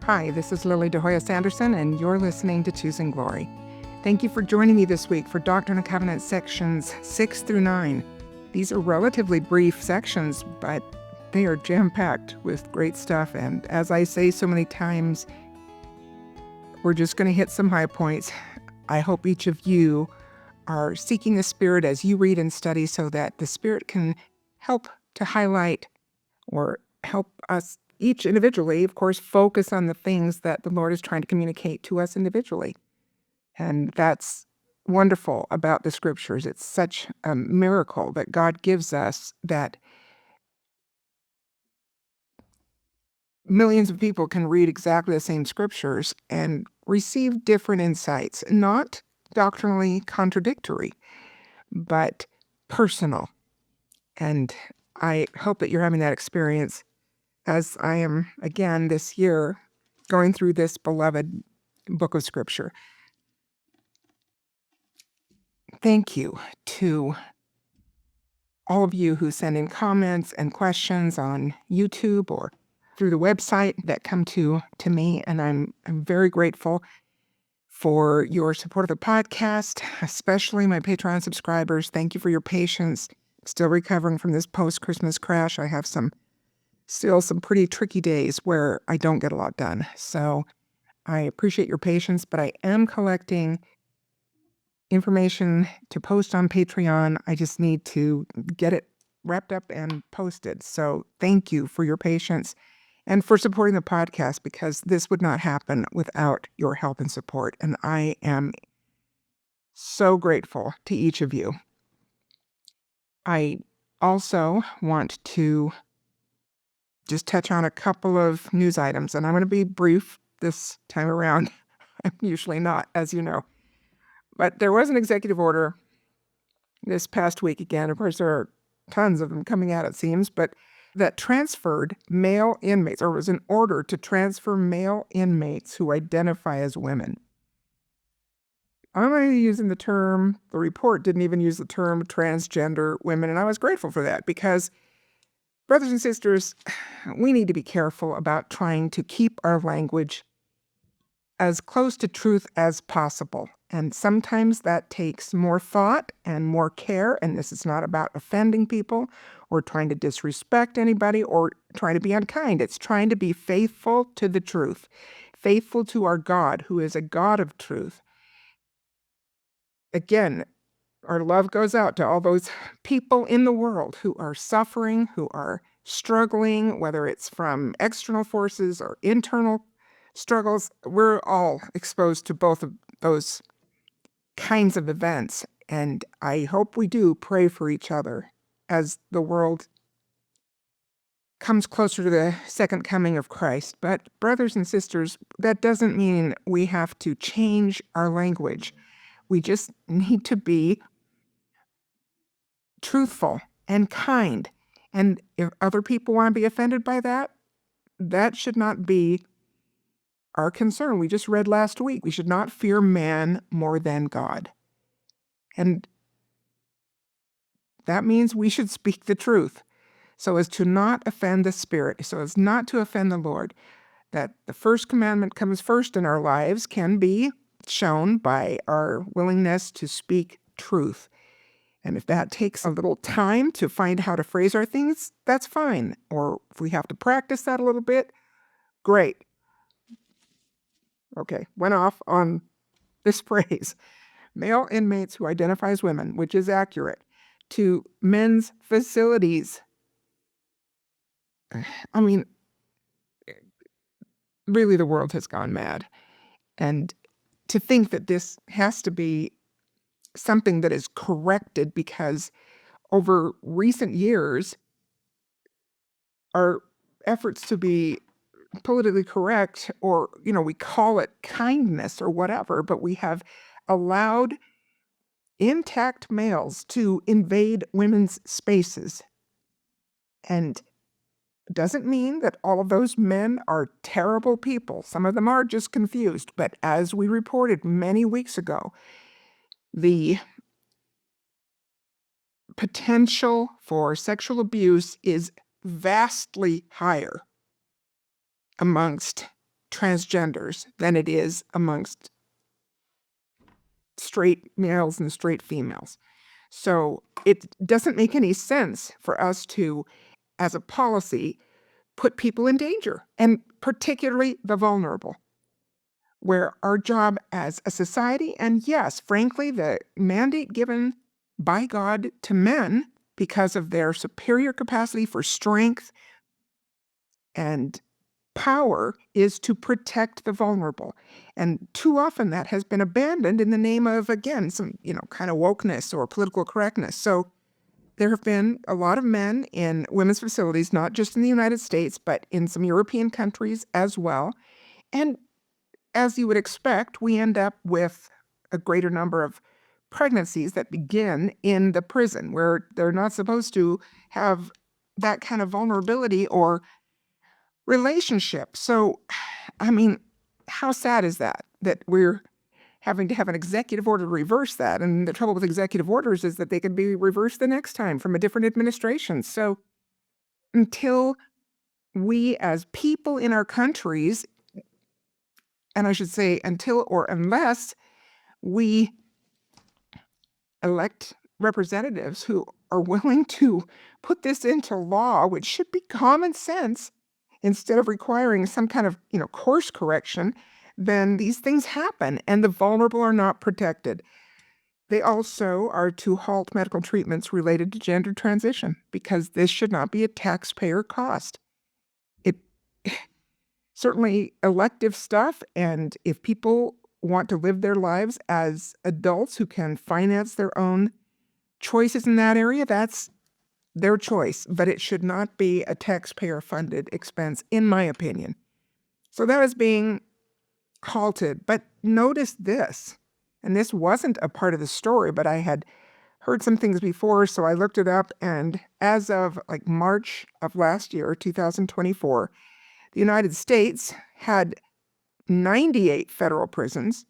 Hi, this is Lili Sanderson, and you're listening to Choosing Glory. Thank you for joining me this week for Doctrine and Covenants sections 6 through 9. These are relatively brief sections, but they are jam-packed with great stuff. And as I say so many times, we're just going to hit some high points. I hope each of you are seeking the Spirit as you read and study so that the Spirit can help to highlight or help us each individually, of course, focus on the things that the Lord is trying to communicate to us individually. And that's wonderful about the Scriptures. It's such a miracle that God gives us that millions of people can read exactly the same Scriptures and receive different insights, not doctrinally contradictory, but personal. And I hope that you're having that experience as I am, again, this year, going through this beloved book of Scripture. Thank you to all of you who send in comments and questions on YouTube or through the website that come to me, and I'm very grateful for your support of the podcast, especially my Patreon subscribers. Thank you for your patience. Still recovering from this post-Christmas crash. I have still some pretty tricky days where I don't get a lot done. So I appreciate your patience, but I am collecting information to post on Patreon. I just need to get it wrapped up and posted. So thank you for your patience and for supporting the podcast, because this would not happen without your help and support. And I am so grateful to each of you. I also want to just touch on a couple of news items, and I'm going to be brief this time around. I'm usually not, as you know. But there was an executive order this past week again. Of course, there are tons of them coming out, it seems, but that transferred male inmates, or was an order to transfer male inmates who identify as women. I'm only using the report didn't even use the term transgender women, and I was grateful for that because, brothers and sisters, we need to be careful about trying to keep our language as close to truth as possible. And sometimes that takes more thought and more care, and this is not about offending people or trying to disrespect anybody or trying to be unkind. It's trying to be faithful to the truth, faithful to our God, who is a God of truth. Again, our love goes out to all those people in the world who are suffering, who are struggling, whether it's from external forces or internal struggles. We're all exposed to both of those kinds of events, and I hope we do pray for each other as the world comes closer to the second coming of Christ. But brothers and sisters, that doesn't mean we have to change our language. We just need to be truthful and kind. And if other people want to be offended by that, that should not be our concern. We just read last week, we should not fear man more than God. And that means we should speak the truth so as to not offend the Spirit, so as not to offend the Lord. That the first commandment comes first in our lives can be shown by our willingness to speak truth. And if that takes a little time to find how to phrase our things, that's fine. Or if we have to practice that a little bit, great. Okay, went off on this phrase. Male inmates who identify as women, which is accurate, to men's facilities. I mean, really the world has gone mad. And to think that this has to be something that is corrected because over recent years, our efforts to be politically correct, or, we call it kindness or whatever, but we have allowed intact males to invade women's spaces. And it doesn't mean that all of those men are terrible people. Some of them are just confused. But as we reported many weeks ago, the potential for sexual abuse is vastly higher amongst transgenders than it is amongst straight males and straight females. So it doesn't make any sense for us to, as a policy, put people in danger, and particularly the vulnerable, where our job as a society, and yes, frankly, the mandate given by God to men because of their superior capacity for strength and power, is to protect the vulnerable. And too often that has been abandoned in the name of, again, some, kind of wokeness or political correctness. So there have been a lot of men in women's facilities, not just in the United States, but in some European countries as well. And as you would expect, we end up with a greater number of pregnancies that begin in the prison, where they're not supposed to have that kind of vulnerability or relationship. So, I mean, how sad is that we're having to have an executive order to reverse that? And the trouble with executive orders is that they can be reversed the next time from a different administration. So until we as people in our countries, and I should say until or unless we elect representatives who are willing to put this into law, which should be common sense, instead of requiring some kind of, course correction, then these things happen and the vulnerable are not protected. They also are to halt medical treatments related to gender transition, because this should not be a taxpayer cost. It certainly elective stuff, and if people want to live their lives as adults who can finance their own choices in that area, that's their choice, but it should not be a taxpayer-funded expense, in my opinion. So that is being halted. But notice this, and this wasn't a part of the story, but I had heard some things before, so I looked it up, and as of March of last year, 2024, the United States had 98 federal prisons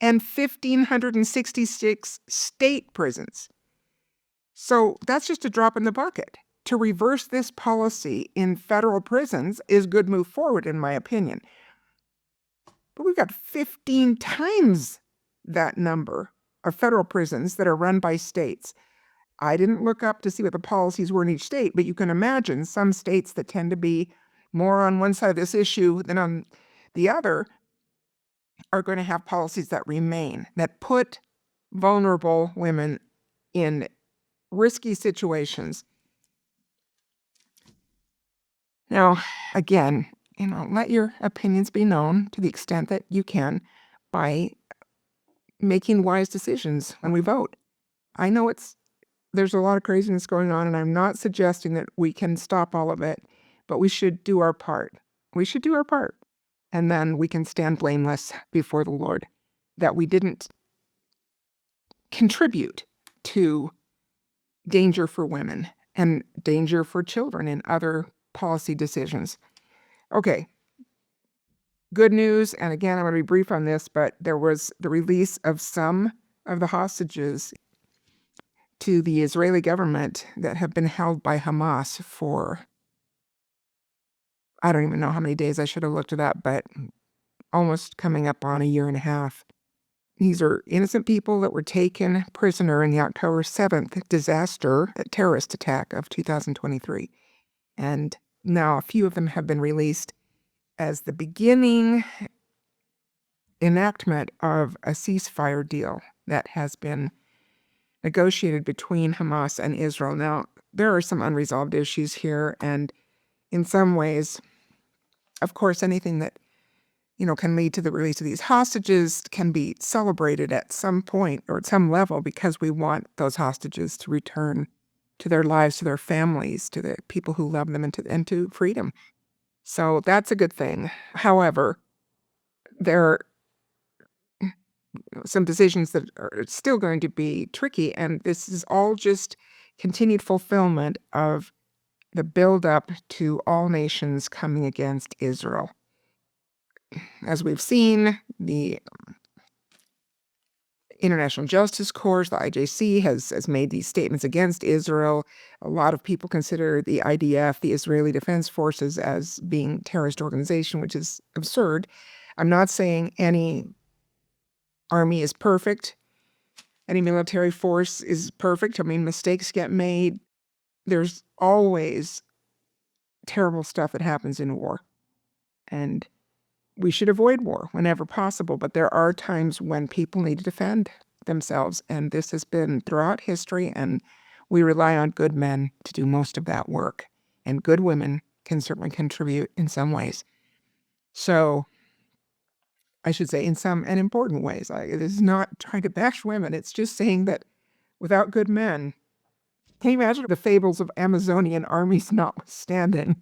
and 1,566 state prisons. So that's just a drop in the bucket. To reverse this policy in federal prisons is good move forward, in my opinion. But we've got 15 times that number of federal prisons that are run by states. I didn't look up to see what the policies were in each state, but you can imagine some states that tend to be more on one side of this issue than on the other are going to have policies that remain, that put vulnerable women in risky situations. Now, again, let your opinions be known to the extent that you can by making wise decisions when we vote. I know there's a lot of craziness going on, and I'm not suggesting that we can stop all of it, but we should do our part. We should do our part. And then we can stand blameless before the Lord that we didn't contribute to danger for women and danger for children in other policy decisions. Okay. Good news, and again, I'm going to be brief on this, but there was the release of some of the hostages to the Israeli government that have been held by Hamas for, I don't even know how many days. I should have looked it up, but almost coming up on a year and a half. These are innocent people that were taken prisoner in the October 7th terrorist attack of 2023. And now a few of them have been released as the beginning enactment of a ceasefire deal that has been negotiated between Hamas and Israel. Now, there are some unresolved issues here, and in some ways, of course, anything that can lead to the release of these hostages can be celebrated at some point or at some level, because we want those hostages to return to their lives, to their families, to the people who love them, and to freedom. So that's a good thing. However, there are some decisions that are still going to be tricky, and this is all just continued fulfillment of the buildup to all nations coming against Israel. As we've seen, the International Justice Court, the IJC, has made these statements against Israel. A lot of people consider the IDF, the Israeli Defense Forces, as being a terrorist organization, which is absurd. I'm not saying any army is perfect. Any military force is perfect. I mean, mistakes get made. There's always terrible stuff that happens in war. And we should avoid war whenever possible, but there are times when people need to defend themselves, and this has been throughout history, and we rely on good men to do most of that work, and good women can certainly contribute in some ways. So I should say in some and important ways. It is not trying to bash women, it's just saying that without good men, can you imagine the fables of Amazonian armies notwithstanding?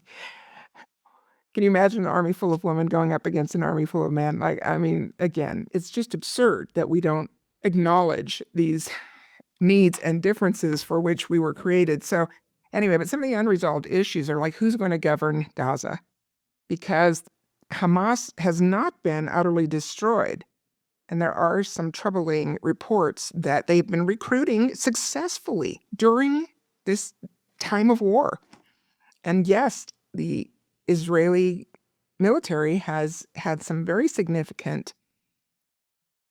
Can you imagine an army full of women going up against an army full of men? Again, it's just absurd that we don't acknowledge these needs and differences for which we were created. So anyway, but some of the unresolved issues are like, who's going to govern Gaza? Because Hamas has not been utterly destroyed. And there are some troubling reports that they've been recruiting successfully during this time of war. And yes, the Israeli military has had some very significant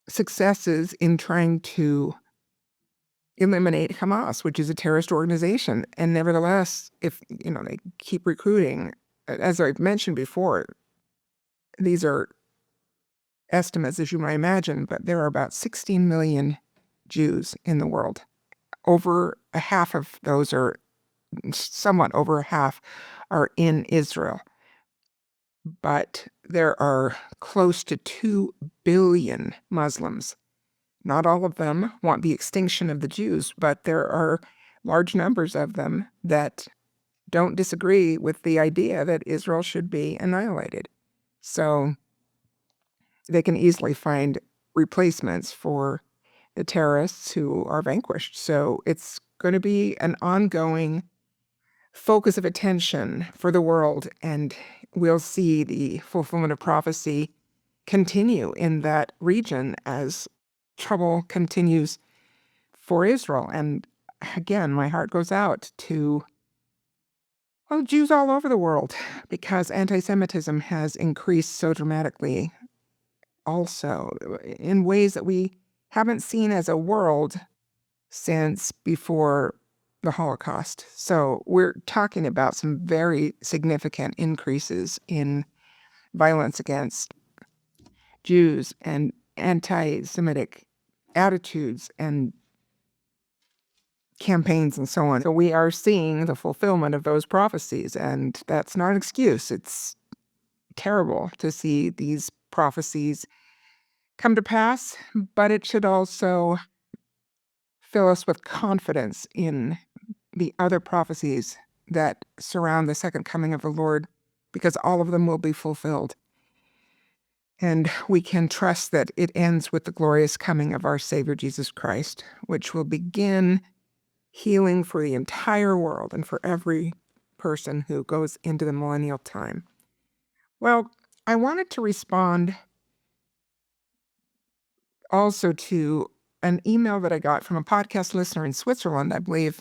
successes in trying to eliminate Hamas, which is a terrorist organization. And nevertheless, if they keep recruiting, as I've mentioned before, these are estimates, as you might imagine, but there are about 16 million Jews in the world. Over a half of those somewhat over half are in Israel. But there are close to 2 billion Muslims. Not all of them want the extinction of the Jews, but there are large numbers of them that don't disagree with the idea that Israel should be annihilated. So they can easily find replacements for the terrorists who are vanquished. So it's going to be an ongoing focus of attention for the world, and we'll see the fulfillment of prophecy continue in that region as trouble continues for Israel. And again, my heart goes out to Jews all over the world, because anti-Semitism has increased so dramatically also in ways that we haven't seen as a world since before the Holocaust. So we're talking about some very significant increases in violence against Jews and anti-Semitic attitudes and campaigns and so on. So we are seeing the fulfillment of those prophecies, and that's not an excuse. It's terrible to see these prophecies come to pass, but it should also fill us with confidence in the other prophecies that surround the second coming of the Lord, because all of them will be fulfilled. And we can trust that it ends with the glorious coming of our Savior Jesus Christ, which will begin healing for the entire world and for every person who goes into the millennial time. Well, I wanted to respond also to an email that I got from a podcast listener in Switzerland, I believe.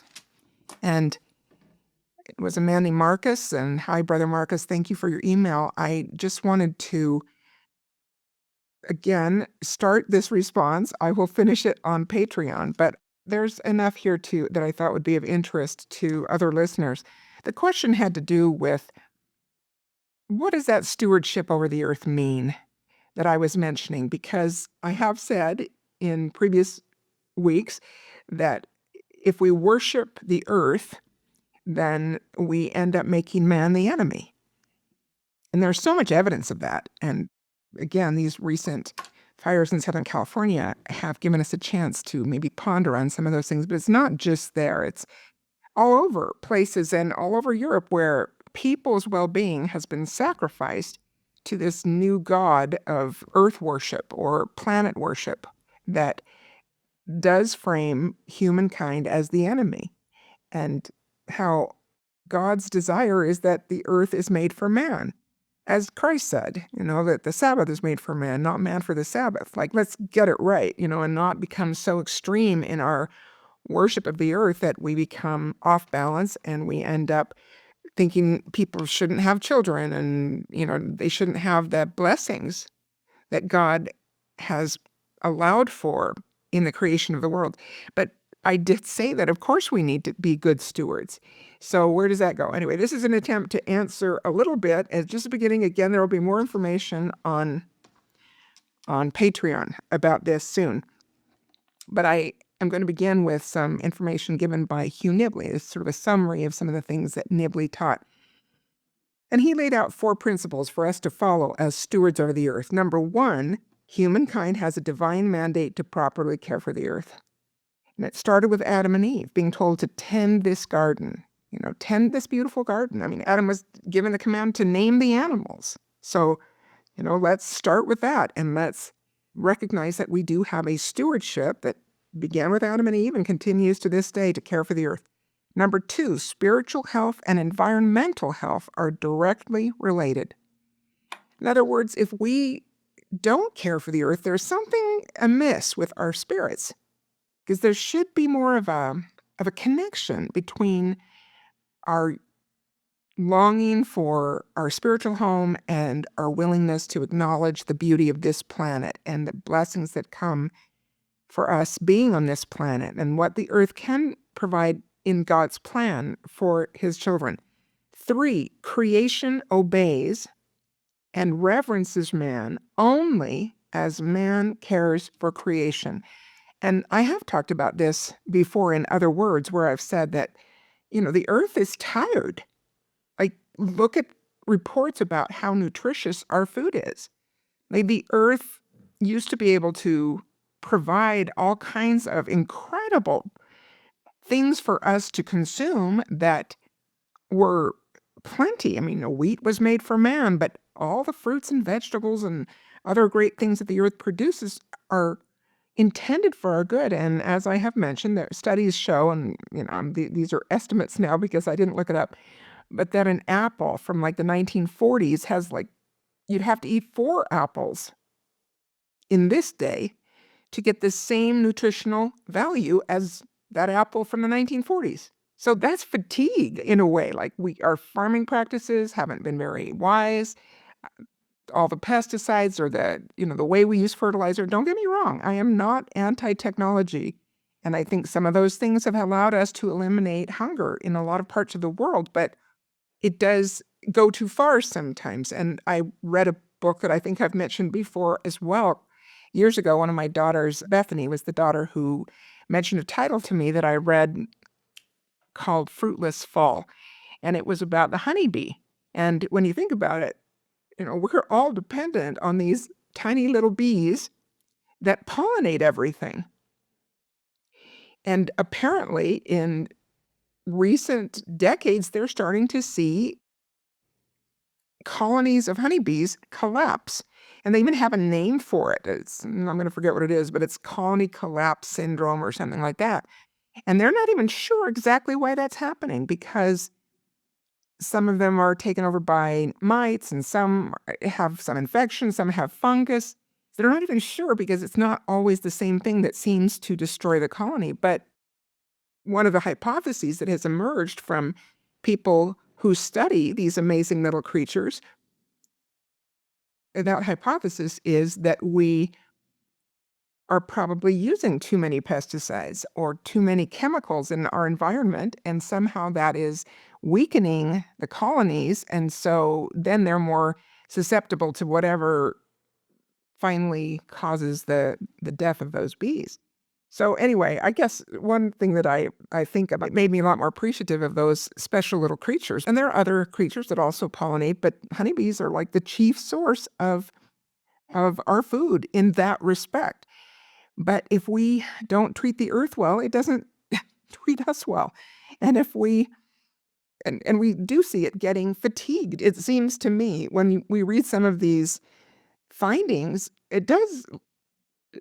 And it was a man named Marcus. And hi, Brother Marcus, thank you for your email. I just wanted to, again, start this response. I will finish it on Patreon, but there's enough here too that I thought would be of interest to other listeners. The question had to do with, what does that stewardship over the earth mean that I was mentioning? Because I have said in previous weeks that if we worship the earth, then we end up making man the enemy. And there's so much evidence of that. And again, these recent fires in Southern California have given us a chance to maybe ponder on some of those things. But it's not just there. It's all over places and all over Europe where people's well-being has been sacrificed to this new god of earth worship or planet worship that does frame humankind as the enemy. And how God's desire is that the earth is made for man. as Christ said, that the Sabbath is made for man, not man for the Sabbath. Like, let's get it right, and not become so extreme in our worship of the earth that we become off balance and we end up thinking people shouldn't have children and, they shouldn't have the blessings that God has allowed for in the creation of the world. But I did say that, of course, we need to be good stewards. So where does that go? Anyway, this is an attempt to answer a little bit. As just the beginning, again, there will be more information on Patreon about this soon. But I am going to begin with some information given by Hugh Nibley. It's sort of a summary of some of the things that Nibley taught. And he laid out 4 principles for us to follow as stewards over the earth. Number 1, humankind has a divine mandate to properly care for the earth. And it started with Adam and Eve being told to tend this garden, tend this beautiful garden. I mean, Adam was given the command to name the animals. So, let's start with that, and let's recognize that we do have a stewardship that began with Adam and Eve and continues to this day to care for the earth. Number 2, spiritual health and environmental health are directly related. In other words, if we don't care for the earth, there's something amiss with our spirits, because there should be more of a connection between our longing for our spiritual home and our willingness to acknowledge the beauty of this planet and the blessings that come for us being on this planet and what the earth can provide in God's plan for his children. 3, creation obeys and reverences man only as man cares for creation. And I have talked about this before in other words where I've said that, the earth is tired. Like, look at reports about how nutritious our food is. Like, the earth used to be able to provide all kinds of incredible things for us to consume that were plenty. I mean, wheat was made for man, but all the fruits and vegetables and other great things that the earth produces are intended for our good. And as I have mentioned, the studies show, and these are estimates now because I didn't look it up, but that an apple from like the 1940s has you'd have to eat 4 apples in this day to get the same nutritional value as that apple from the 1940s. So that's fatigue in a way. Like, our farming practices haven't been very wise. All the pesticides or the way we use fertilizer. Don't get me wrong. I am not anti-technology. And I think some of those things have allowed us to eliminate hunger in a lot of parts of the world, but it does go too far sometimes. And I read a book that I think I've mentioned before as well. Years ago, one of my daughters, Bethany, was the daughter who mentioned a title to me that I read called Fruitless Fall. And it was about the honeybee. And when you think about it, we're all dependent on these tiny little bees that pollinate everything. And apparently in recent decades, they're starting to see colonies of honeybees collapse. And they even have a name for it. I'm going to forget what it is, but it's colony collapse syndrome or something like that. And they're not even sure exactly why that's happening, because some of them are taken over by mites and some have some infection, some have fungus. They're not even sure because it's not always the same thing that seems to destroy the colony. But one of the hypotheses that has emerged from people who study these amazing little creatures, that hypothesis is that we are probably using too many pesticides or too many chemicals in our environment, and somehow that is weakening the colonies, and so then they're more susceptible to whatever finally causes the death of those bees. So anyway, I guess one thing that I think about made me a lot more appreciative of those special little creatures. And there are other creatures that also pollinate, but honeybees are like the chief source of our food in that respect. But if we don't treat the earth well, it doesn't treat us well. And if we and we do see it getting fatigued. It seems to me when we read some of these findings, it does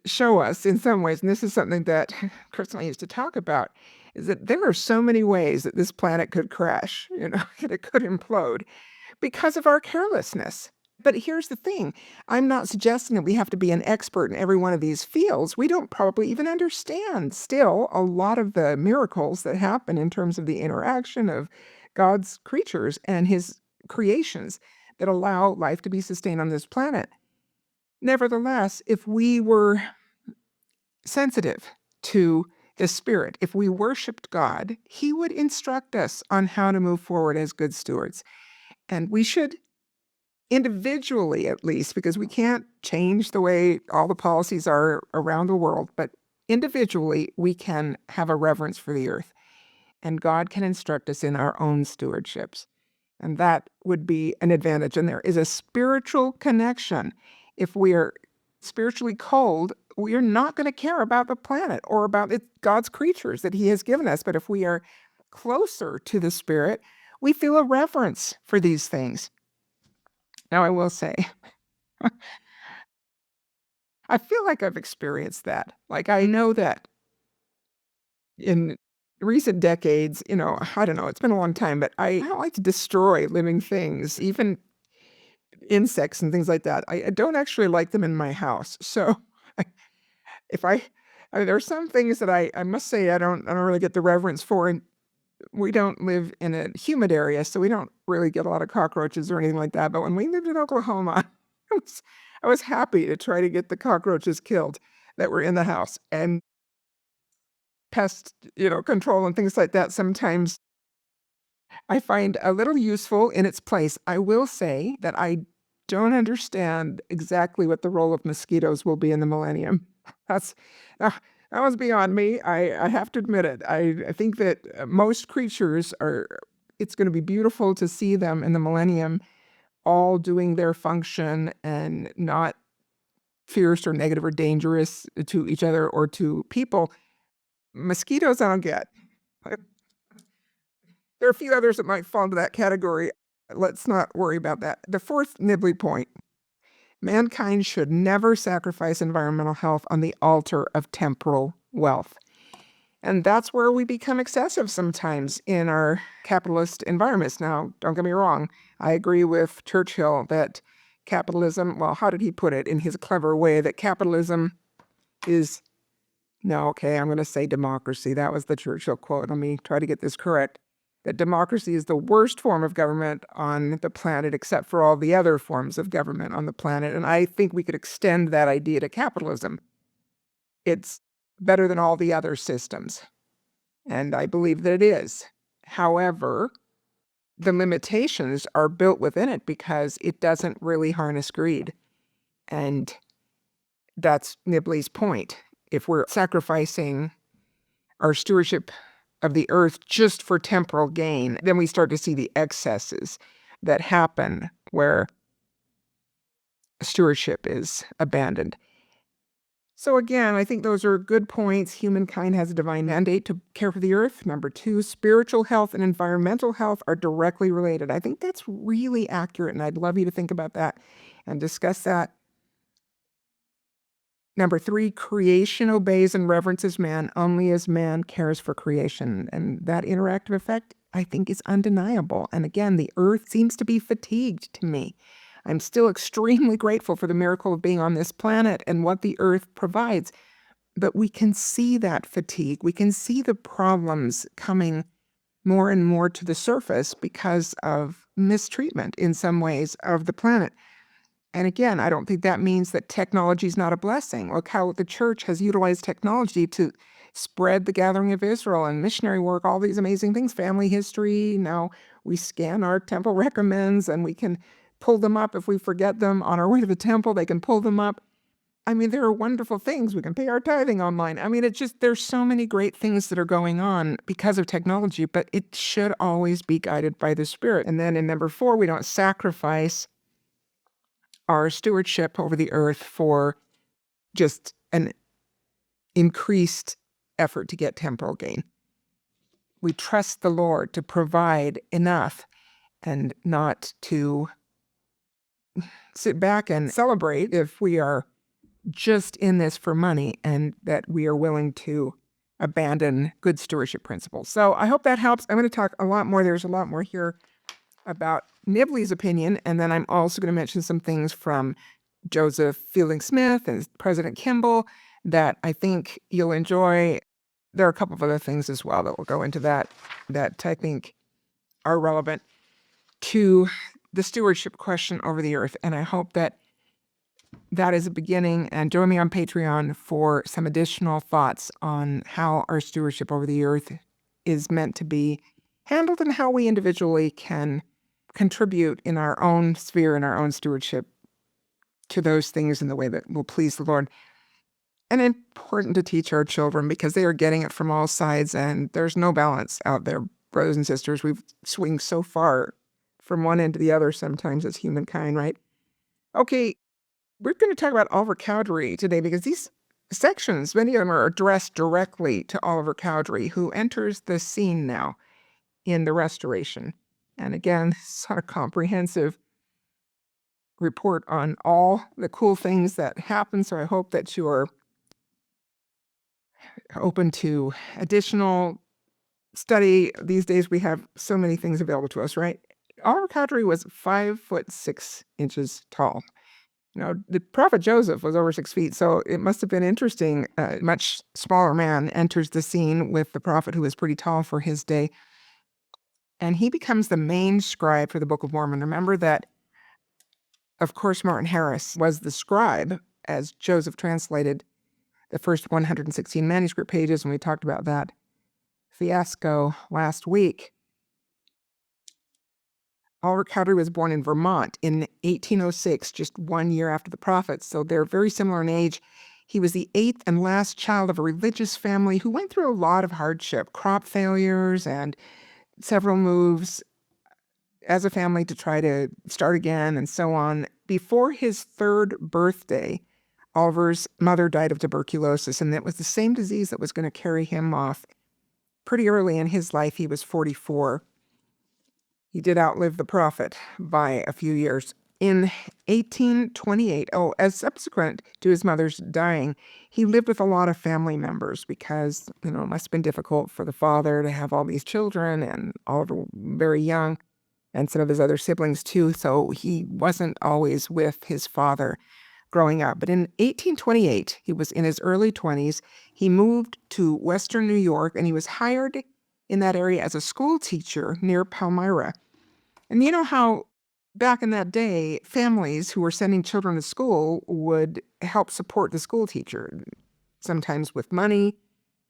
show us in some ways, and this is something that Chris and I used to talk about, is that there are so many ways that this planet could crash, that it could implode because of our carelessness. But here's the thing. I'm not suggesting that we have to be an expert in every one of these fields. We don't probably even understand still a lot of the miracles that happen in terms of the interaction of God's creatures and his creations that allow life to be sustained on this planet. Nevertheless, if we were sensitive to the Spirit, if we worshiped God, he would instruct us on how to move forward as good stewards. And we should individually, at least, because we can't change the way all the policies are around the world, but individually, we can have a reverence for the earth, and God can instruct us in our own stewardships. And that would be an advantage. And there is a spiritual connection. If we are spiritually cold, we are not going to care about the planet or about God's creatures that he has given us. But if we are closer to the Spirit, we feel a reverence for these things. Now, I will say, I feel like I've experienced that. Like, I know that in recent decades, I don't know, it's been a long time, but I don't like to destroy living things, even insects and things like that. I don't actually like them in my house. So I- if I mean, there are some things that I must say I don't really get the reverence for. And we don't live in a humid area, so we don't really get a lot of cockroaches or anything like that. But when we lived in Oklahoma, I was, I was happy to try to get the cockroaches killed that were in the house. And pest, control and things like that sometimes I find a little useful in its place. I will say that I don't understand exactly what the role of mosquitoes will be in the millennium. That's uh, that was beyond me. I have to admit it. I think that most creatures are. It's going to be beautiful to see them in the millennium, all doing their function and not fierce or negative or dangerous to each other or to people. Mosquitoes, I don't get. There are a few others that might fall into that category. Let's not worry about that. The fourth nibbly point: mankind should never sacrifice environmental health on the altar of temporal wealth. And that's where we become excessive sometimes in our capitalist environments. Now, don't get me wrong. I agree with Churchill that capitalism, well, how did he put it in his clever way, that capitalism is, no, okay, I'm going to say democracy. That was the Churchill quote. Let me try to get this correct. That democracy is the worst form of government on the planet, except for all the other forms of government on the planet. And I think we could extend that idea to capitalism. It's better than all the other systems. And I believe that it is. However, the limitations are built within it because it doesn't really harness greed. And that's Nibley's point. If we're sacrificing our stewardship of the earth just for temporal gain, then we start to see the excesses that happen where stewardship is abandoned. So again, I think those are good points. Humankind has a divine mandate to care for the earth. Number two, spiritual health and environmental health are directly related. I think that's really accurate, and I'd love you to think about that and discuss that. Number three, creation obeys and reverences man only as man cares for creation. And that interactive effect, I think, is undeniable. And again, the earth seems to be fatigued to me. I'm still extremely grateful for the miracle of being on this planet and what the earth provides. But we can see that fatigue. We can see the problems coming more and more to the surface because of mistreatment in some ways of the planet. And again, I don't think that means that technology is not a blessing. Look how the church has utilized technology to spread the gathering of Israel and missionary work, all these amazing things, family history. Now we scan our temple recommends and we can pull them up. If we forget them on our way to the temple, they can pull them up. I mean, there are wonderful things. We can pay our tithing online. I mean, it's just, there's so many great things that are going on because of technology, but it should always be guided by the Spirit. And then in number four, we don't sacrifice our stewardship over the earth for just an increased effort to get temporal gain. We trust the Lord to provide enough and not to sit back and celebrate if we are just in this for money, and that we are willing to abandon good stewardship principles. So I hope that helps. I'm going to talk a lot more. There's a lot more here about Nibley's opinion, and then I'm also going to mention some things from Joseph Fielding Smith and President Kimball that I think you'll enjoy. There are a couple of other things as well that will go into that I think are relevant to the stewardship question over the earth. And I hope that is a beginning. And join me on Patreon for some additional thoughts on how our stewardship over the earth is meant to be handled and how we individually can contribute in our own sphere, in our own stewardship, to those things in the way that will please the Lord. And important to teach our children because they are getting it from all sides and there's no balance out there, brothers and sisters. We've swung so far from one end to the other sometimes as humankind, right? Okay, we're going to talk about Oliver Cowdery today because these sections, many of them are addressed directly to Oliver Cowdery, who enters the scene now in the Restoration. And again, it's not a comprehensive report on all the cool things that happen, so I hope that you are open to additional study. These days we have so many things available to us, right? Oliver Cowdery was 5'6" tall. The prophet Joseph was over 6 feet, so it must have been interesting. A much smaller man enters the scene with the prophet who was pretty tall for his day, and he becomes the main scribe for the Book of Mormon. Remember that, of course, Martin Harris was the scribe as Joseph translated the first 116 manuscript pages, and we talked about that fiasco last week. Oliver Cowdery was born in Vermont in 1806, just 1 year after the prophets, so they're very similar in age. He was the 8th and last child of a religious family who went through a lot of hardship, crop failures, and several moves as a family to try to start again and so on. Before his 3rd birthday, Oliver's mother died of tuberculosis, and it was the same disease that was going to carry him off. Pretty early in his life, he was 44. He did outlive the prophet by a few years. In 1828, as subsequent to his mother's dying, he lived with a lot of family members because, it must have been difficult for the father to have all these children, and Oliver very young, and some of his other siblings too, so he wasn't always with his father growing up. But in 1828, he was in his early 20s. He moved to Western New York, and he was hired in that area as a school teacher near Palmyra. And you know how back in that day, families who were sending children to school would help support the school teacher, sometimes with money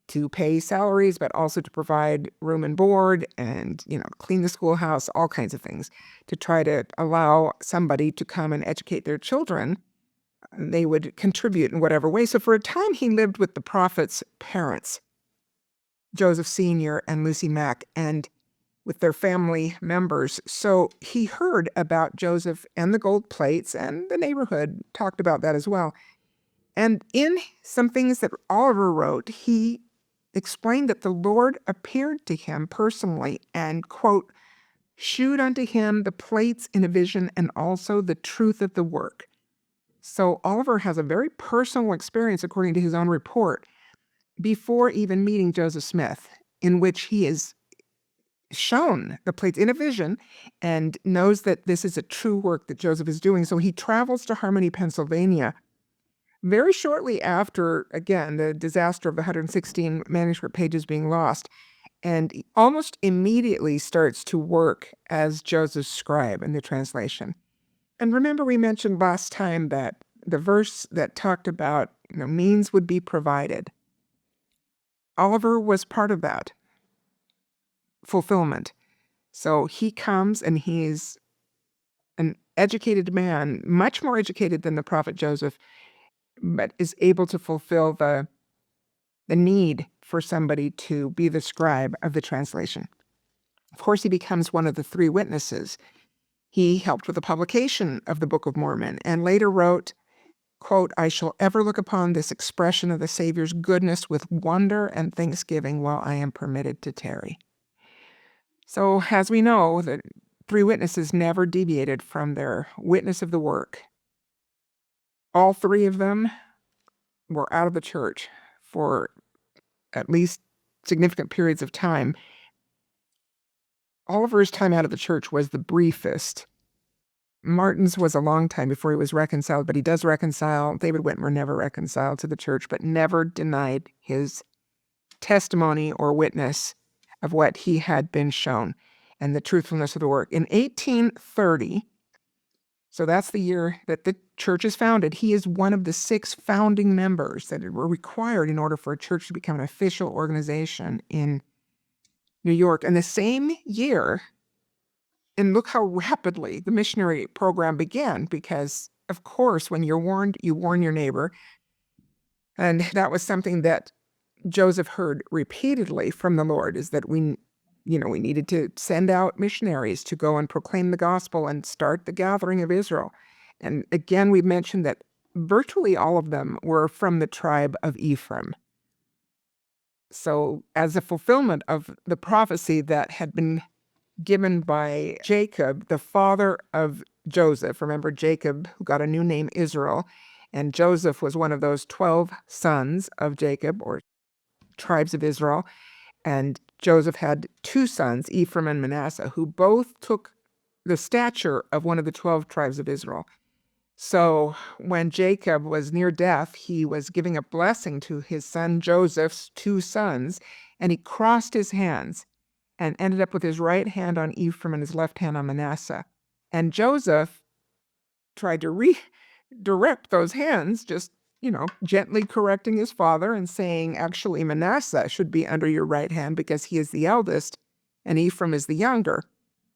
to pay salaries, but also to provide room and board and, clean the schoolhouse, all kinds of things to try to allow somebody to come and educate their children. They would contribute in whatever way. So for a time, he lived with the prophet's parents, Joseph Sr. and Lucy Mack, and with their family members. So he heard about Joseph and the gold plates, and the neighborhood talked about that as well. And in some things that Oliver wrote, he explained that the Lord appeared to him personally and, quote, shewed unto him the plates in a vision and also the truth of the work. So Oliver has a very personal experience, according to his own report, before even meeting Joseph Smith, in which he is shown the plates in a vision and knows that this is a true work that Joseph is doing. So he travels to Harmony, Pennsylvania, very shortly after, again, the disaster of the 116 manuscript pages being lost, and almost immediately starts to work as Joseph's scribe in the translation. And remember, we mentioned last time that the verse that talked about, means would be provided. Oliver was part of that fulfillment. So he comes and he's an educated man, much more educated than the prophet Joseph, but is able to fulfill the need for somebody to be the scribe of the translation. Of course, he becomes one of the 3 witnesses. He helped with the publication of the Book of Mormon and later wrote, quote, I shall ever look upon this expression of the Savior's goodness with wonder and thanksgiving while I am permitted to tarry. So as we know, the 3 witnesses never deviated from their witness of the work. All 3 of them were out of the church for at least significant periods of time. Oliver's time out of the church was the briefest. Martin's was a long time before he was reconciled, but he does reconcile. David Whitmer never reconciled to the church, but never denied his testimony or witness of what he had been shown and the truthfulness of the work. In 1830, so that's the year that the church is founded, he is one of the 6 founding members that were required in order for a church to become an official organization in New York. And the same year, and look how rapidly the missionary program began, because, of course, when you're warned, you warn your neighbor. And that was something that Joseph heard repeatedly from the Lord, is that we needed to send out missionaries to go and proclaim the gospel and start the gathering of Israel. And again, we mentioned that virtually all of them were from the tribe of Ephraim. So as a fulfillment of the prophecy that had been given by Jacob, the father of Joseph. Remember Jacob, who got a new name, Israel, and Joseph was one of those 12 sons of Jacob, or tribes of Israel. And Joseph had 2 sons, Ephraim and Manasseh, who both took the stature of one of the 12 tribes of Israel. So when Jacob was near death, he was giving a blessing to his son Joseph's 2 sons, and he crossed his hands and ended up with his right hand on Ephraim and his left hand on Manasseh. And Joseph tried to redirect those hands, just, gently correcting his father and saying, actually, Manasseh should be under your right hand because he is the eldest and Ephraim is the younger.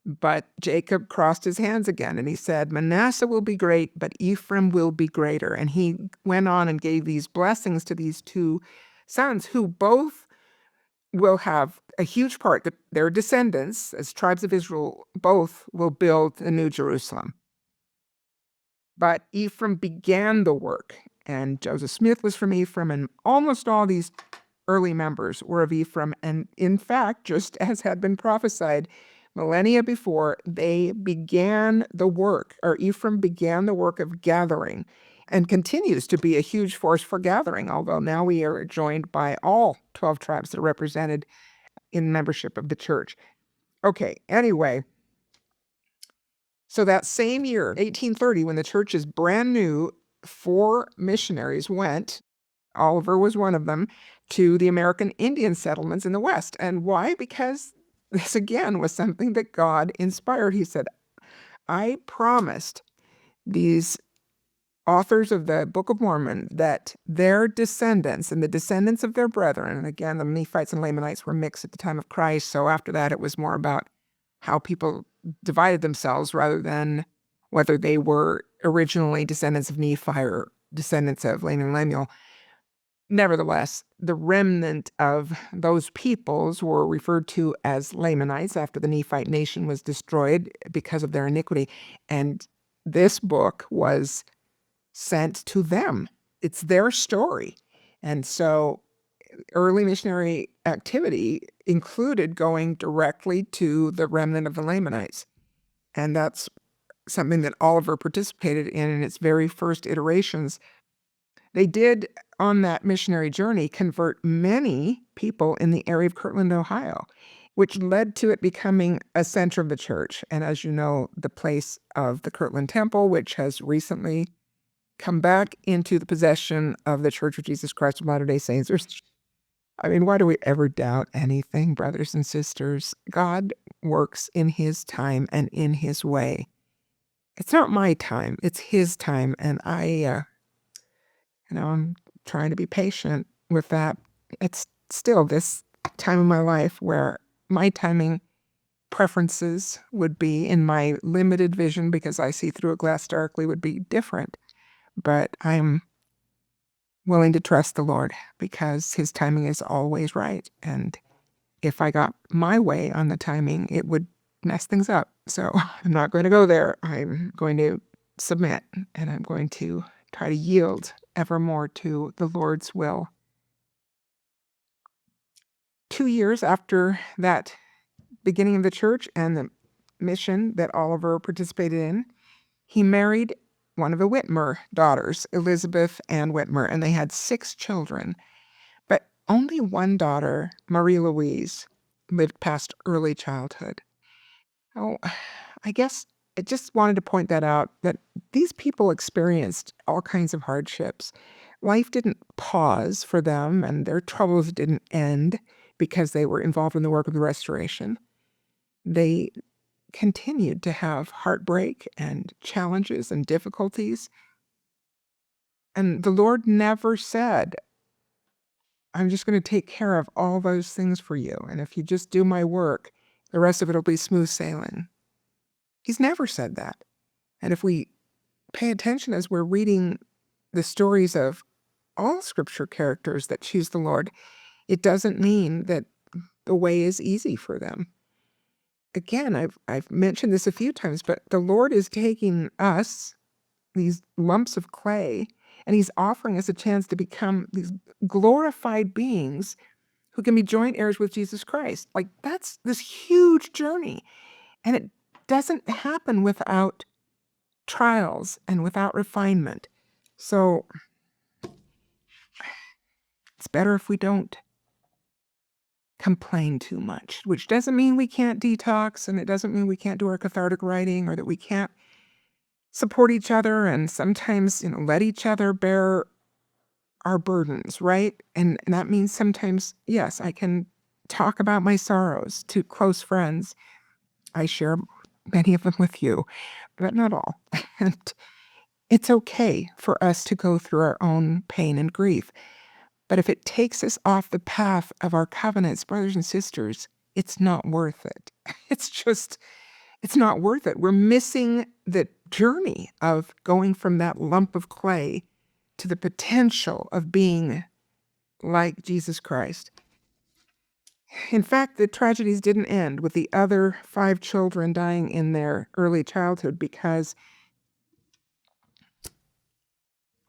But Jacob crossed his hands again and he said, Manasseh will be great, but Ephraim will be greater. And he went on and gave these blessings to these 2 sons, who both will have a huge part, that their descendants, as tribes of Israel, both will build the New Jerusalem. But Ephraim began the work, and Joseph Smith was from Ephraim, and almost all these early members were of Ephraim. And in fact, just as had been prophesied millennia before, they began the work, or Ephraim began the work of gathering, and continues to be a huge force for gathering, although now we are joined by all 12 tribes that are represented in membership of the church. Okay, anyway, so that same year, 1830, when the church is brand new, 4 missionaries went, Oliver was one of them, to the American Indian settlements in the West. And why? Because this, again, was something that God inspired. He said, I promised these authors of the Book of Mormon that their descendants and the descendants of their brethren, and again, the Nephites and Lamanites were mixed at the time of Christ, so after that it was more about how people divided themselves rather than whether they were originally descendants of Nephi or descendants of Laman and Lemuel. Nevertheless, the remnant of those peoples were referred to as Lamanites after the Nephite nation was destroyed because of their iniquity, and this book was sent to them. It's their story. And so early missionary activity included going directly to the remnant of the Lamanites. And that's something that Oliver participated in its very first iterations. They did, on that missionary journey, convert many people in the area of Kirtland, Ohio, which led to it becoming a center of the church. And as you know, the place of the Kirtland Temple, which has recently come back into the possession of the Church of Jesus Christ of Latter-day Saints. Why do we ever doubt anything, brothers and sisters? God works in His time and in His way. It's not my time, it's His time, and I'm trying to be patient with that. It's still this time in my life where my timing preferences would be, in my limited vision, because I see through a glass darkly, would be different. But I'm willing to trust the Lord because His timing is always right. And if I got my way on the timing, it would mess things up. So I'm not going to go there. I'm going to submit, and I'm going to try to yield ever more to the Lord's will. 2 years after that beginning of the church and the mission that Oliver participated in, he married one of the Whitmer daughters, Elizabeth Ann Whitmer, and they had 6 children. But only one daughter, Marie Louise, lived past early childhood. Oh, I guess I just wanted to point that out that these people experienced all kinds of hardships. Life didn't pause for them, and their troubles didn't end because they were involved in the work of the restoration. They continued to have heartbreak and challenges and difficulties. And the Lord never said, I'm just going to take care of all those things for you. And if you just do my work, the rest of it will be smooth sailing. He's never said that. And if we pay attention as we're reading the stories of all scripture characters that choose the Lord, it doesn't mean that the way is easy for them. Again, I've mentioned this a few times, but the Lord is taking us, these lumps of clay, and he's offering us a chance to become these glorified beings who can be joint heirs with Jesus Christ. Like, that's this huge journey. And it doesn't happen without trials and without refinement. So it's better if we don't complain too much, which doesn't mean we can't detox, and it doesn't mean we can't do our cathartic writing, or that we can't support each other and sometimes, let each other bear our burdens, right? And that means sometimes, yes, I can talk about my sorrows to close friends. I share many of them with you, but not all. And it's okay for us to go through our own pain and grief. But if it takes us off the path of our covenants, brothers and sisters, it's not worth it. It's not worth it. We're missing the journey of going from that lump of clay to the potential of being like Jesus Christ. In fact, the tragedies didn't end with the other 5 children dying in their early childhood because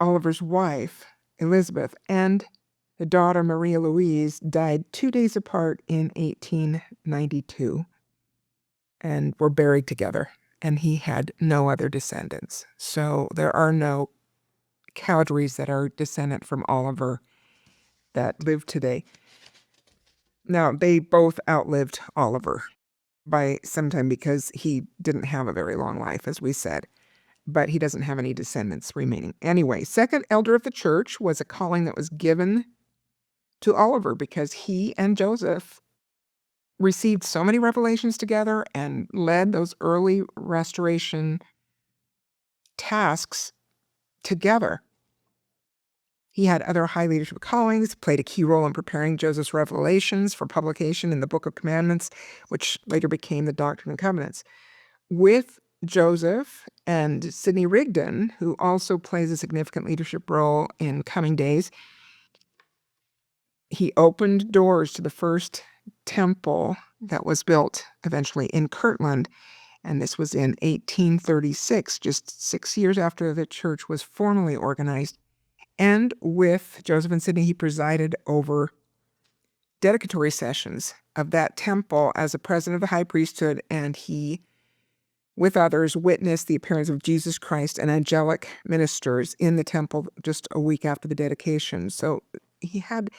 Oliver's wife, Elizabeth, and the daughter, Maria Louise, died 2 days apart in 1892 and were buried together, and he had no other descendants. So there are no Cowderys that are descendant from Oliver that live today. Now, they both outlived Oliver by some time because he didn't have a very long life, as we said, but he doesn't have any descendants remaining. Anyway, second elder of the church was a calling that was given to Oliver because he and Joseph received so many revelations together and led those early restoration tasks together. He had other high leadership callings, played a key role in preparing Joseph's revelations for publication in the Book of Commandments, which later became the Doctrine and Covenants. With Joseph and Sidney Rigdon, who also plays a significant leadership role in coming days, he opened doors to the first temple that was built eventually in Kirtland, and this was in 1836, just 6 years after the church was formally organized. And with Joseph and Sidney, he presided over dedicatory sessions of that temple as a president of the high priesthood, and he, with others, witnessed the appearance of Jesus Christ and angelic ministers in the temple just a week after the dedication. So he had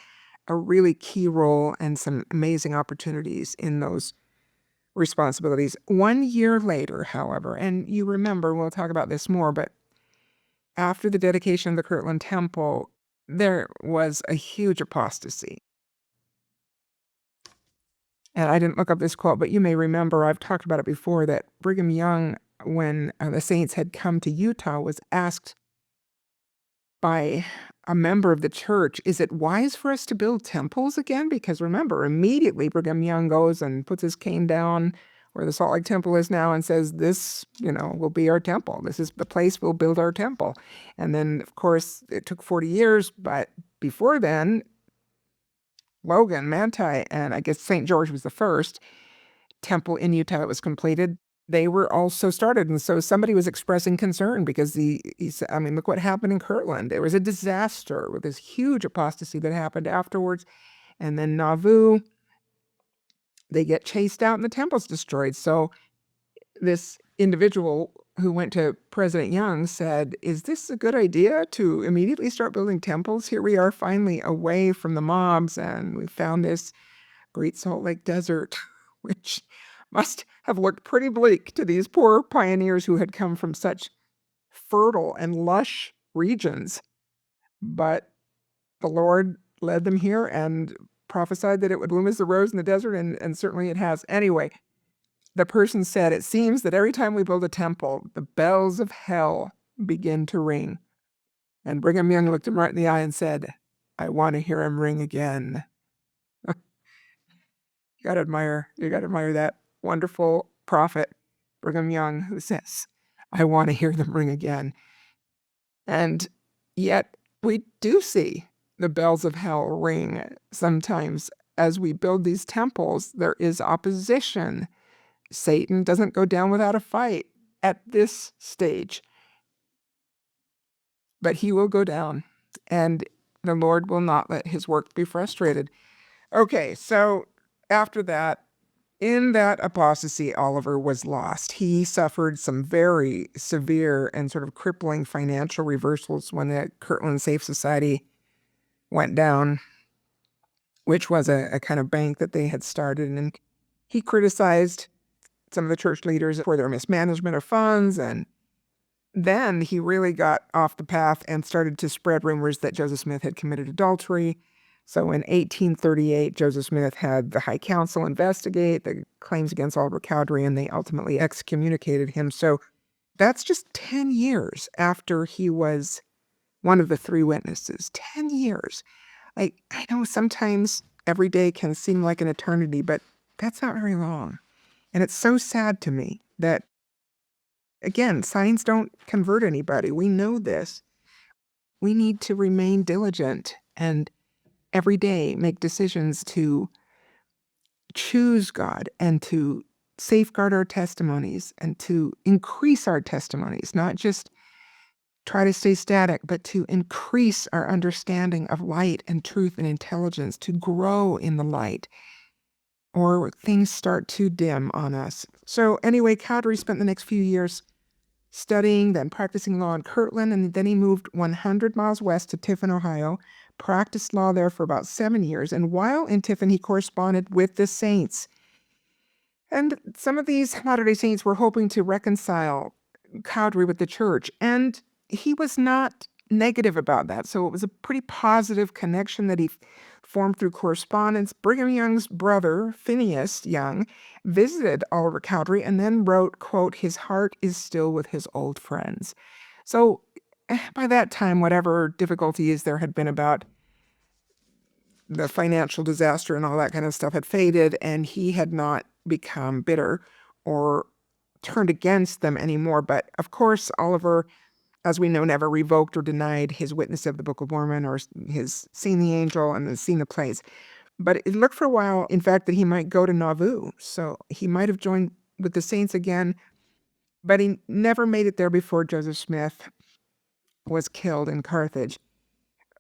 a really key role and some amazing opportunities in those responsibilities. 1 year later, however, and you remember, we'll talk about this more, but after the dedication of the Kirtland Temple, there was a huge apostasy. And I didn't look up this quote, but you may remember, I've talked about it before, that Brigham Young, when the Saints had come to Utah, was asked by a member of the church, is it wise for us to build temples again? Because remember, immediately Brigham Young goes and puts his cane down where the Salt Lake Temple is now and says, this, will be our temple. This is the place we'll build our temple. And then, of course, it took 40 years, but before then, Logan, Manti, and I guess St. George was the first temple in Utah that was completed. They were also started. And so somebody was expressing concern because he said, look what happened in Kirtland. There was a disaster with this huge apostasy that happened afterwards. And then Nauvoo, they get chased out and the temple's destroyed. So this individual who went to President Young said, is this a good idea to immediately start building temples? Here we are finally away from the mobs, and we found this Great Salt Lake Desert, which must have looked pretty bleak to these poor pioneers who had come from such fertile and lush regions. But the Lord led them here and prophesied that it would bloom as the rose in the desert, and certainly it has. Anyway, the person said, "It seems that every time we build a temple, the bells of hell begin to ring." And Brigham Young looked him right in the eye and said, "I want to hear him ring again." You gotta admire that wonderful prophet, Brigham Young, who says, "I want to hear them ring again." And yet we do see the bells of hell ring sometimes. As we build these temples, there is opposition. Satan doesn't go down without a fight at this stage, but he will go down, and the Lord will not let his work be frustrated. Okay, so after that, in that apostasy, Oliver was lost. He suffered some very severe and sort of crippling financial reversals when the Kirtland Safe Society went down, which was a kind of bank that they had started. And he criticized some of the church leaders for their mismanagement of funds. And then he really got off the path and started to spread rumors that Joseph Smith had committed adultery. So in 1838, Joseph Smith had the High Council investigate the claims against Oliver Cowdery, and they ultimately excommunicated him. So that's just 10 years after he was one of the three witnesses. 10 years. I know sometimes every day can seem like an eternity, but that's not very long. And it's so sad to me that, again, signs don't convert anybody. We know this. We need to remain diligent and every day make decisions to choose God and to safeguard our testimonies and to increase our testimonies, not just try to stay static, but to increase our understanding of light and truth and intelligence, to grow in the light, or things start to dim on us. So anyway, Cowdery spent the next few years studying, then practicing law in Kirtland, and then he moved 100 miles west to Tiffin, Ohio, practiced law there for about 7 years, and while in Tiffin, he corresponded with the saints. And some of these Latter-day Saints were hoping to reconcile Cowdery with the church, and he was not negative about that. So it was a pretty positive connection that he formed through correspondence. Brigham Young's brother, Phineas Young, visited Oliver Cowdery and then wrote, quote, "His heart is still with his old friends." So by that time, whatever difficulties there had been about the financial disaster and all that kind of stuff had faded, and he had not become bitter or turned against them anymore. But of course, Oliver, as we know, never revoked or denied his witness of the Book of Mormon or his seen the angel and seen the plays. But it looked for a while, in fact, that he might go to Nauvoo. So he might have joined with the saints again, but he never made it there before Joseph Smith was killed in Carthage.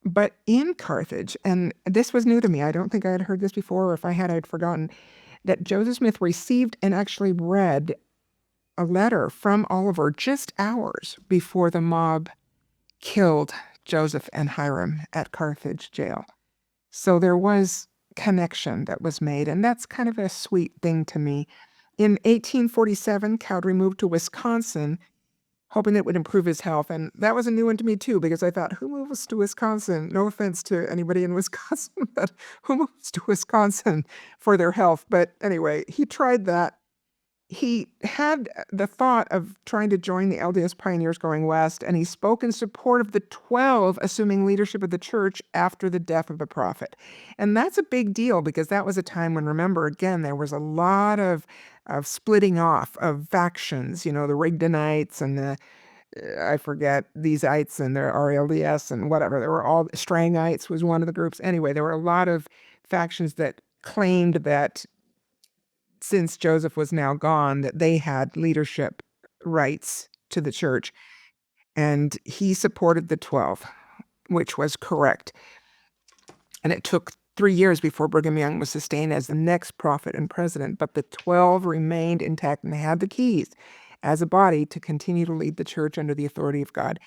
But in Carthage, and this was new to me, I don't think I had heard this before, or if I had, I'd forgotten, that Joseph Smith received and actually read a letter from Oliver just hours before the mob killed Joseph and Hiram at Carthage jail. So there was connection that was made, and that's kind of a sweet thing to me. In 1847, Cowdery moved to Wisconsin, hoping it would improve his health. And that was a new one to me, too, because I thought, who moves to Wisconsin? No offense to anybody in Wisconsin, but who moves to Wisconsin for their health? But anyway, he tried that. He had the thought of trying to join the LDS pioneers going west, and he spoke in support of the 12 assuming leadership of the church after the death of the prophet. And that's a big deal because that was a time when, remember, again, there was a lot of splitting off of factions, the Rigdonites and the, I forget, these-ites and the RLDS and whatever. There were all, Strangites was one of the groups. Anyway, there were a lot of factions that claimed that since Joseph was now gone, that they had leadership rights to the church. And he supported the 12, which was correct. And it took 3 years before Brigham Young was sustained as the next prophet and president, but the 12 remained intact and had the keys as a body to continue to lead the church under the authority of God.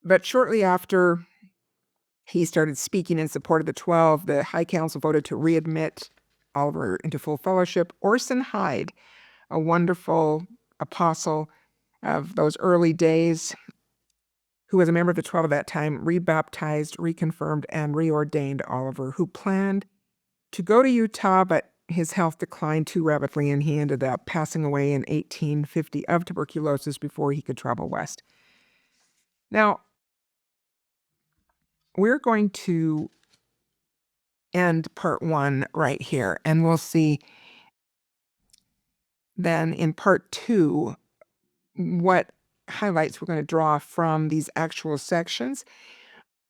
But shortly after he started speaking in support of the 12, the High Council voted to readmit Oliver into full fellowship. Orson Hyde, a wonderful apostle of those early days who was a member of the 12 at that time, rebaptized, reconfirmed, and reordained Oliver, who planned to go to Utah, but his health declined too rapidly, and he ended up passing away in 1850 of tuberculosis before he could travel west. Now, we're going to end part 1 right here, and we'll see then in part 2 what highlights we're going to draw from these actual sections.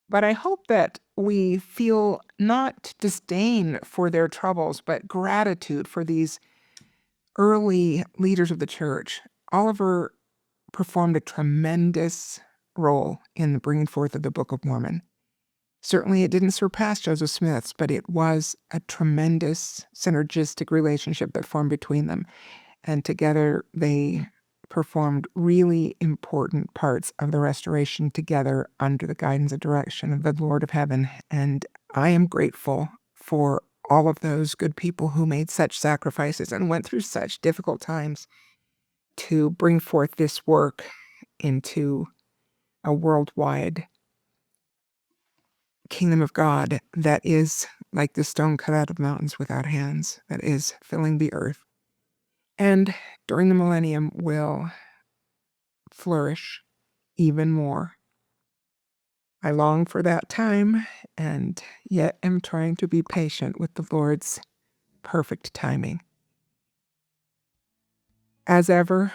But I hope that we feel not disdain for their troubles, but gratitude for these early leaders of the church. Oliver performed a tremendous role in the bringing forth of the Book of Mormon. Certainly it didn't surpass Joseph Smith's, but it was a tremendous synergistic relationship that formed between them. And together they performed really important parts of the restoration together under the guidance and direction of the Lord of Heaven. And I am grateful for all of those good people who made such sacrifices and went through such difficult times to bring forth this work into a worldwide kingdom of God that is like the stone cut out of mountains without hands, that is filling the earth. And during the millennium will flourish even more. I long for that time, and yet am trying to be patient with the Lord's perfect timing. As ever,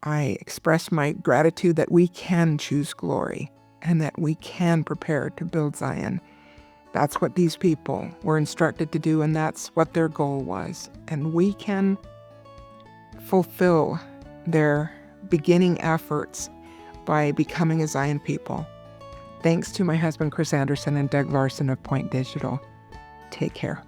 I express my gratitude that we can choose glory and that we can prepare to build Zion. That's what these people were instructed to do, and that's what their goal was. And we can fulfill their beginning efforts by becoming a Zion people. Thanks to my husband, Chris Anderson, and Doug Larson of Point Digital. Take care.